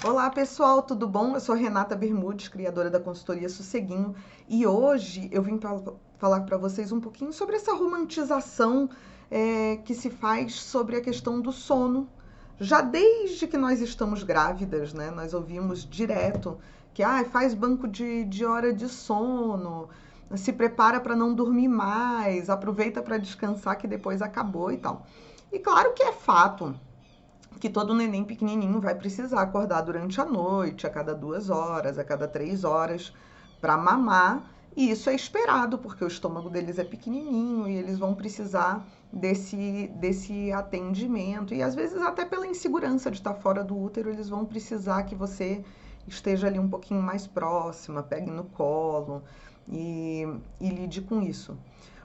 Olá pessoal, tudo bom? Eu sou Renata Bermudes, criadora da consultoria Sosseguinho, e hoje eu vim falar para vocês um pouquinho sobre essa romantização que se faz sobre a questão do sono. Já desde que nós estamos grávidas, né? Nós ouvimos direto que faz banco de hora de sono, se prepara para não dormir mais, aproveita para descansar que depois acabou e tal. E claro que é fato que todo neném pequenininho vai precisar acordar durante a noite, a cada 2 horas, a cada 3 horas, para mamar. E isso é esperado, porque o estômago deles é pequenininho e eles vão precisar desse atendimento. E às vezes, até pela insegurança de estar fora do útero, eles vão precisar que você esteja ali um pouquinho mais próxima, pegue no colo e lide com isso.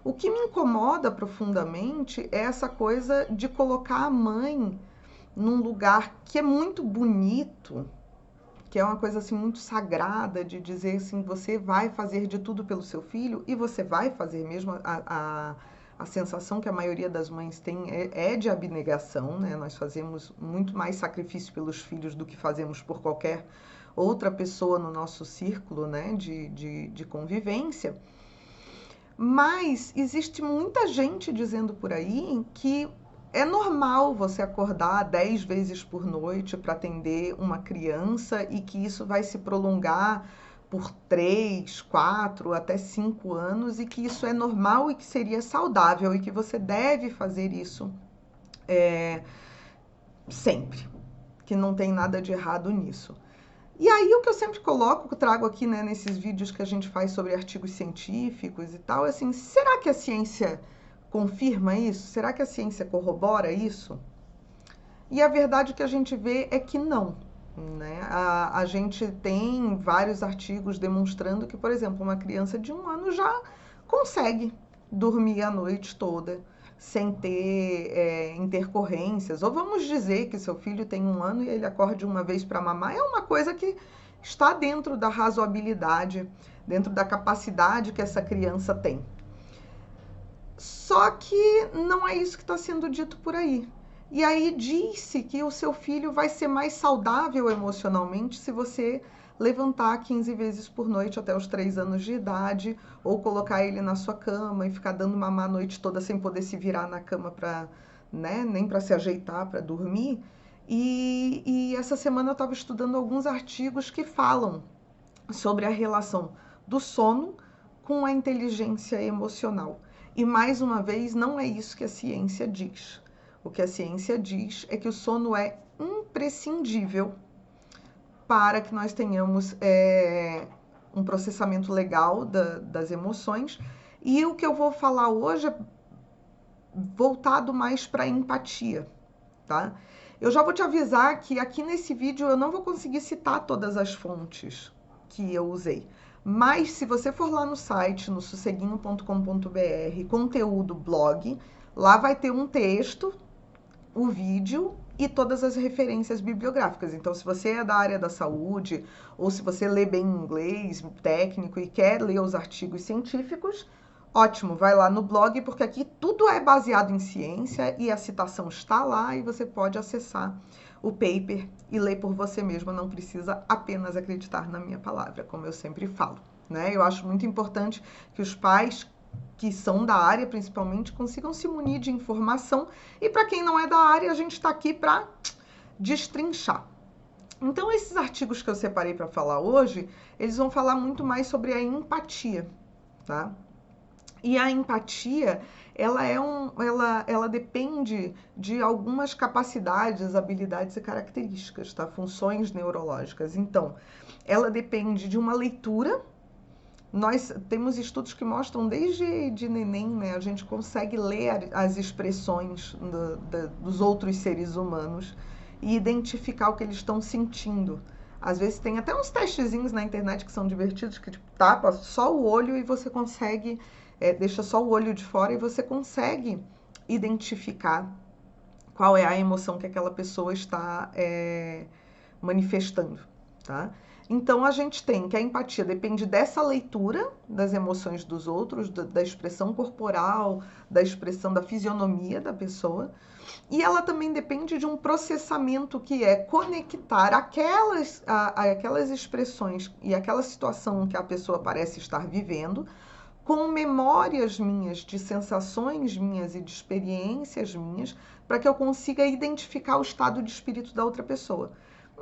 O que me incomoda profundamente é essa coisa de colocar a mãe num lugar que é muito bonito, que é uma coisa assim muito sagrada, de dizer assim, você vai fazer de tudo pelo seu filho e você vai fazer mesmo. A sensação que a maioria das mães tem é de abnegação, né? Nós fazemos muito mais sacrifício pelos filhos do que fazemos por qualquer outra pessoa no nosso círculo, né, de convivência. Mas existe muita gente dizendo por aí que é normal você acordar 10 vezes por noite para atender uma criança e que isso vai se prolongar por 3, 4, até 5 anos e que isso é normal e que seria saudável e que você deve fazer isso sempre, que não tem nada de errado nisso. E aí o que eu sempre coloco, trago aqui, né, nesses vídeos que a gente faz sobre artigos científicos e tal, é assim, será que a ciência confirma isso? Será que a ciência corrobora isso? E a verdade que a gente vê é que não. Né? A gente tem vários artigos demonstrando que, por exemplo, uma criança de 1 ano já consegue dormir a noite toda sem ter intercorrências. Ou vamos dizer que seu filho tem 1 ano e ele acorde uma vez para mamar, é uma coisa que está dentro da razoabilidade, dentro da capacidade que essa criança tem. Só que não é isso que está sendo dito por aí. E aí disse que o seu filho vai ser mais saudável emocionalmente se você levantar 15 vezes por noite até os 3 anos de idade, ou colocar ele na sua cama e ficar dando mamar a noite toda sem poder se virar na cama para, né, nem para se ajeitar para dormir. E essa semana eu estava estudando alguns artigos que falam sobre a relação do sono com a inteligência emocional. E mais uma vez, não é isso que a ciência diz. O que a ciência diz é que o sono é imprescindível para que nós tenhamos um processamento legal das emoções. E o que eu vou falar hoje é voltado mais para a empatia, tá? Eu já vou te avisar que aqui nesse vídeo eu não vou conseguir citar todas as fontes que eu usei. Mas se você for lá no site, no sosseguinho.com.br, conteúdo blog, lá vai ter um texto, o vídeo e todas as referências bibliográficas. Então, se você é da área da saúde, ou se você lê bem inglês, técnico, e quer ler os artigos científicos, ótimo, vai lá no blog, porque aqui tudo é baseado em ciência e a citação está lá e você pode acessar o paper e ler por você mesma, não precisa apenas acreditar na minha palavra, como eu sempre falo. Né? Eu acho muito importante que os pais que são da área, principalmente, consigam se munir de informação. E para quem não é da área, a gente está aqui para destrinchar. Então, esses artigos que eu separei para falar hoje, eles vão falar muito mais sobre a empatia, tá? E a empatia, ela depende de algumas capacidades, habilidades e características, tá? Funções neurológicas. Então, ela depende de uma leitura. Nós temos estudos que mostram desde de neném, né? A gente consegue ler as expressões dos outros seres humanos e identificar o que eles estão sentindo. Às vezes tem até uns testezinhos na internet que são divertidos, que tipo, tapa só o olho e você consegue, deixa só o olho de fora e você consegue identificar qual é a emoção que aquela pessoa está manifestando, tá? Então, a gente tem que a empatia depende dessa leitura das emoções dos outros, da expressão corporal, da expressão da fisionomia da pessoa. E ela também depende de um processamento que é conectar aquelas expressões e aquela situação que a pessoa parece estar vivendo com memórias minhas, de sensações minhas e de experiências minhas, para que eu consiga identificar o estado de espírito da outra pessoa.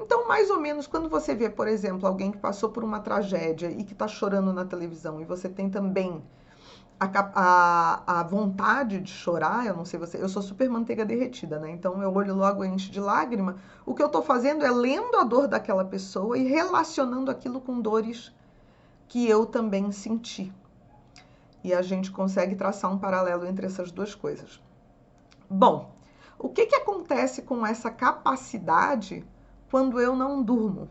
Então, mais ou menos, quando você vê, por exemplo, alguém que passou por uma tragédia e que está chorando na televisão, e você tem também a vontade de chorar, eu não sei você, eu sou super manteiga derretida, né? Então meu olho logo enche de lágrima. O que eu tô fazendo é lendo a dor daquela pessoa e relacionando aquilo com dores que eu também senti. E a gente consegue traçar um paralelo entre essas duas coisas. Bom, o que acontece com essa capacidade quando eu não durmo?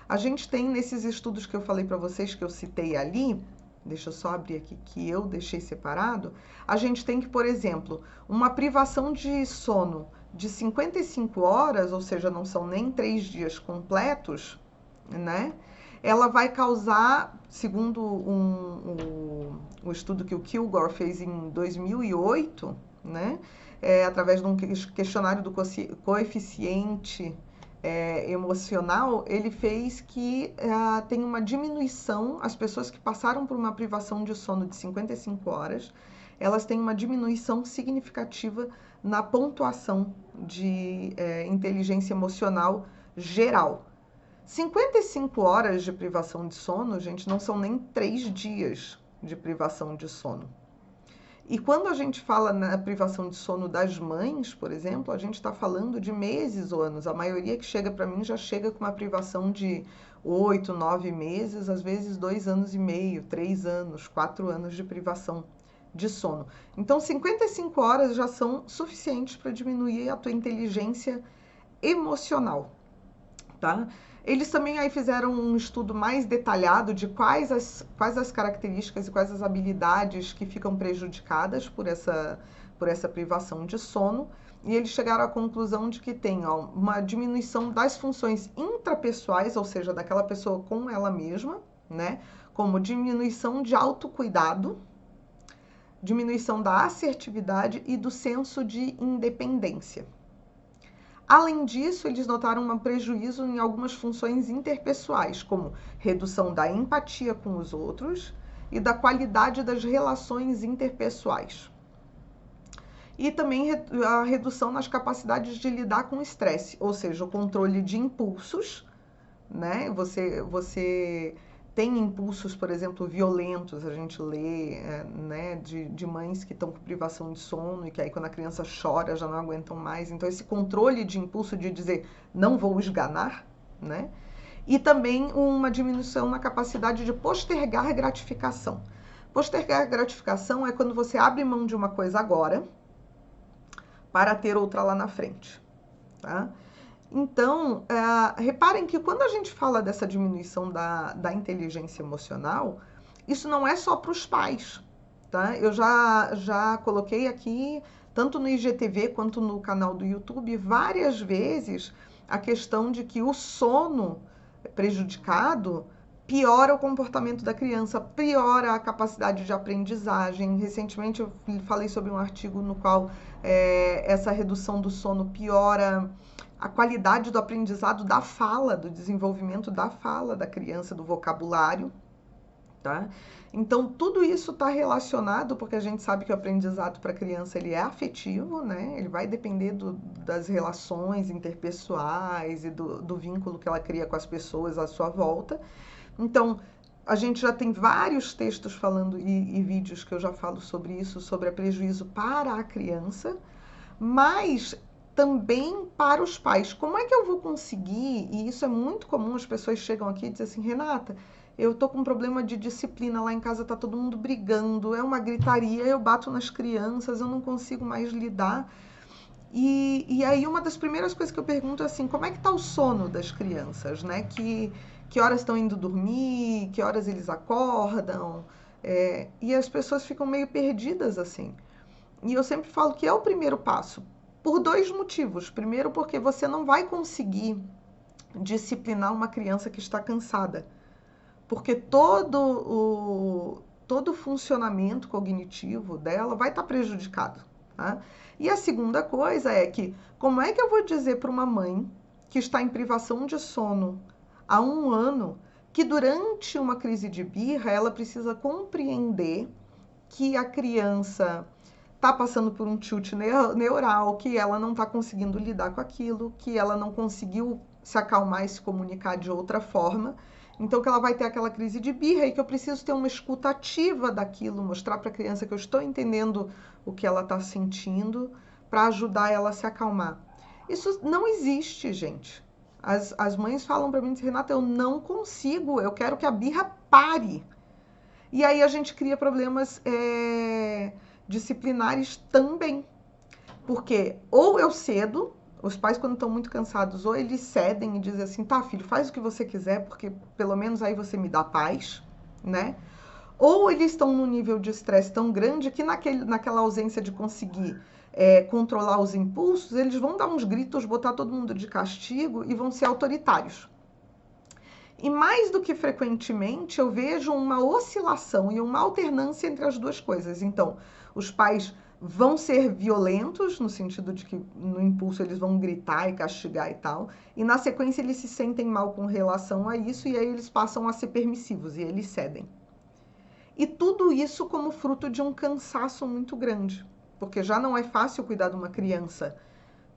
A gente tem nesses estudos que eu falei para vocês, que eu citei ali, deixa eu só abrir aqui que eu deixei separado, a gente tem que, por exemplo, uma privação de sono de 55 horas, ou seja, não são nem 3 dias completos, né? Ela vai causar, segundo um estudo que o Kilgore fez em 2008, né? Através de um questionário do coeficiente emocional, ele fez que tem uma diminuição, as pessoas que passaram por uma privação de sono de 55 horas, elas têm uma diminuição significativa na pontuação de inteligência emocional geral. 55 horas de privação de sono, gente, não são nem 3 dias de privação de sono. E quando a gente fala na privação de sono das mães, por exemplo, a gente está falando de meses ou anos. A maioria que chega para mim já chega com uma privação de 8, 9 meses, às vezes 2 anos e meio, 3 anos, 4 anos de privação de sono. Então, 55 horas já são suficientes para diminuir a tua inteligência emocional, tá? Eles também aí fizeram um estudo mais detalhado de quais as características e quais as habilidades que ficam prejudicadas por essa privação de sono, e eles chegaram à conclusão de que tem uma diminuição das funções intrapessoais, ou seja, daquela pessoa com ela mesma, né? Como diminuição de autocuidado, diminuição da assertividade e do senso de independência. Além disso, eles notaram um prejuízo em algumas funções interpessoais, como redução da empatia com os outros e da qualidade das relações interpessoais. E também a redução nas capacidades de lidar com o estresse, ou seja, o controle de impulsos, né? Você tem impulsos, por exemplo, violentos, a gente lê, né, de mães que estão com privação de sono e que aí quando a criança chora já não aguentam mais. Então esse controle de impulso de dizer não vou esganar, né? E também uma diminuição na capacidade de postergar gratificação. Postergar gratificação é quando você abre mão de uma coisa agora para ter outra lá na frente, tá? Então, reparem que quando a gente fala dessa diminuição da inteligência emocional, isso não é só para os pais, tá? Eu já coloquei aqui, tanto no IGTV quanto no canal do YouTube, várias vezes a questão de que o sono prejudicado piora o comportamento da criança, piora a capacidade de aprendizagem. Recentemente eu falei sobre um artigo no qual essa redução do sono piora a qualidade do aprendizado da fala, do desenvolvimento da fala da criança, do vocabulário, tá? Então, tudo isso está relacionado, porque a gente sabe que o aprendizado para a criança ele é afetivo, né? Ele vai depender das relações interpessoais e do vínculo que ela cria com as pessoas à sua volta. Então, a gente já tem vários textos falando e vídeos que eu já falo sobre isso, sobre o prejuízo para a criança, mas também para os pais. Como é que eu vou conseguir, e isso é muito comum, as pessoas chegam aqui e dizem assim, Renata, eu tô com um problema de disciplina, lá em casa tá todo mundo brigando, é uma gritaria, eu bato nas crianças, eu não consigo mais lidar. E aí uma das primeiras coisas que eu pergunto é assim, como é que tá o sono das crianças, né? Que horas estão indo dormir, que horas eles acordam, e as pessoas ficam meio perdidas assim. E eu sempre falo que é o primeiro passo, por 2 motivos. Primeiro, porque você não vai conseguir disciplinar uma criança que está cansada, porque todo o funcionamento cognitivo dela vai estar prejudicado. Tá? E a segunda coisa é que, como é que eu vou dizer para uma mãe que está em privação de sono há 1 ano que durante uma crise de birra ela precisa compreender que a criança está passando por um tilt neural, que ela não está conseguindo lidar com aquilo, que ela não conseguiu se acalmar e se comunicar de outra forma, então que ela vai ter aquela crise de birra e que eu preciso ter uma escuta ativa daquilo, mostrar para a criança que eu estou entendendo o que ela está sentindo, para ajudar ela a se acalmar. Isso não existe, gente. As mães falam para mim, Renata, eu não consigo, eu quero que a birra pare. E aí a gente cria problemas disciplinares também. Porque ou eu cedo, os pais quando estão muito cansados, ou eles cedem e dizem assim, tá filho, faz o que você quiser, porque pelo menos aí você me dá paz, né? Ou eles estão num nível de estresse tão grande que naquela ausência de conseguir controlar os impulsos, eles vão dar uns gritos, botar todo mundo de castigo e vão ser autoritários. E mais do que frequentemente, eu vejo uma oscilação e uma alternância entre as duas coisas. Então, os pais vão ser violentos, no sentido de que no impulso eles vão gritar e castigar e tal, e na sequência eles se sentem mal com relação a isso e aí eles passam a ser permissivos e eles cedem. E tudo isso como fruto de um cansaço muito grande, porque já não é fácil cuidar de uma criança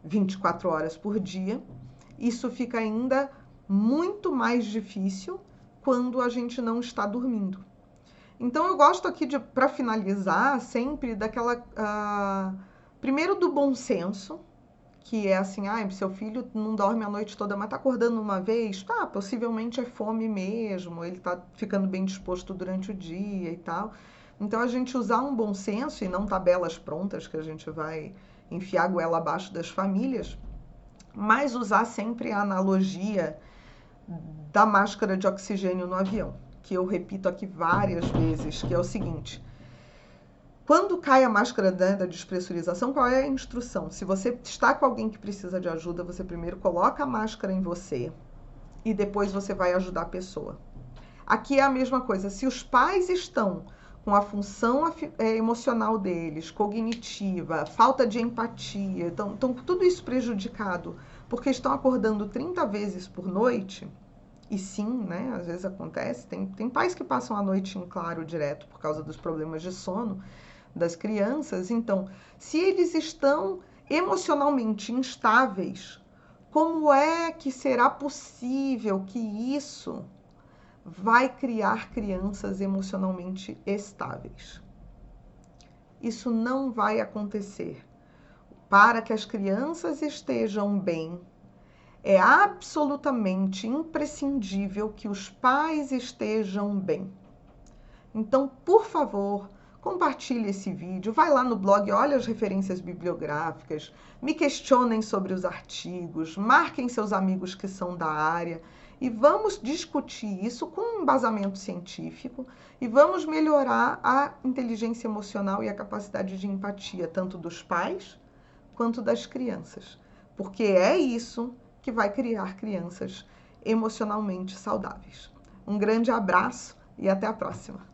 24 horas por dia, isso fica ainda muito mais difícil quando a gente não está dormindo. Então eu gosto aqui, para finalizar, sempre primeiro do bom senso, que é assim, seu filho não dorme a noite toda, mas tá acordando uma vez, tá, possivelmente é fome mesmo, ele tá ficando bem disposto durante o dia e tal. Então a gente usar um bom senso e não tabelas prontas que a gente vai enfiar a goela abaixo das famílias, mas usar sempre a analogia da máscara de oxigênio no avião, que eu repito aqui várias vezes, que é o seguinte: quando cai a máscara da despressurização, qual é a instrução? Se você está com alguém que precisa de ajuda, você primeiro coloca a máscara em você e depois você vai ajudar a pessoa. Aqui é a mesma coisa. Se os pais estão com a função emocional deles, cognitiva, falta de empatia, estão tudo isso prejudicado porque estão acordando 30 vezes por noite, e sim, né, às vezes acontece, tem pais que passam a noite em claro direto por causa dos problemas de sono das crianças. Então, se eles estão emocionalmente instáveis, como é que será possível que isso vai criar crianças emocionalmente estáveis? Isso não vai acontecer. Para que as crianças estejam bem, é absolutamente imprescindível que os pais estejam bem. Então, por favor, compartilhe esse vídeo, vai lá no blog, olha as referências bibliográficas, me questionem sobre os artigos, marquem seus amigos que são da área e vamos discutir isso com um embasamento científico e vamos melhorar a inteligência emocional e a capacidade de empatia, tanto dos pais quanto das crianças, porque é isso que vai criar crianças emocionalmente saudáveis. Um grande abraço e até a próxima!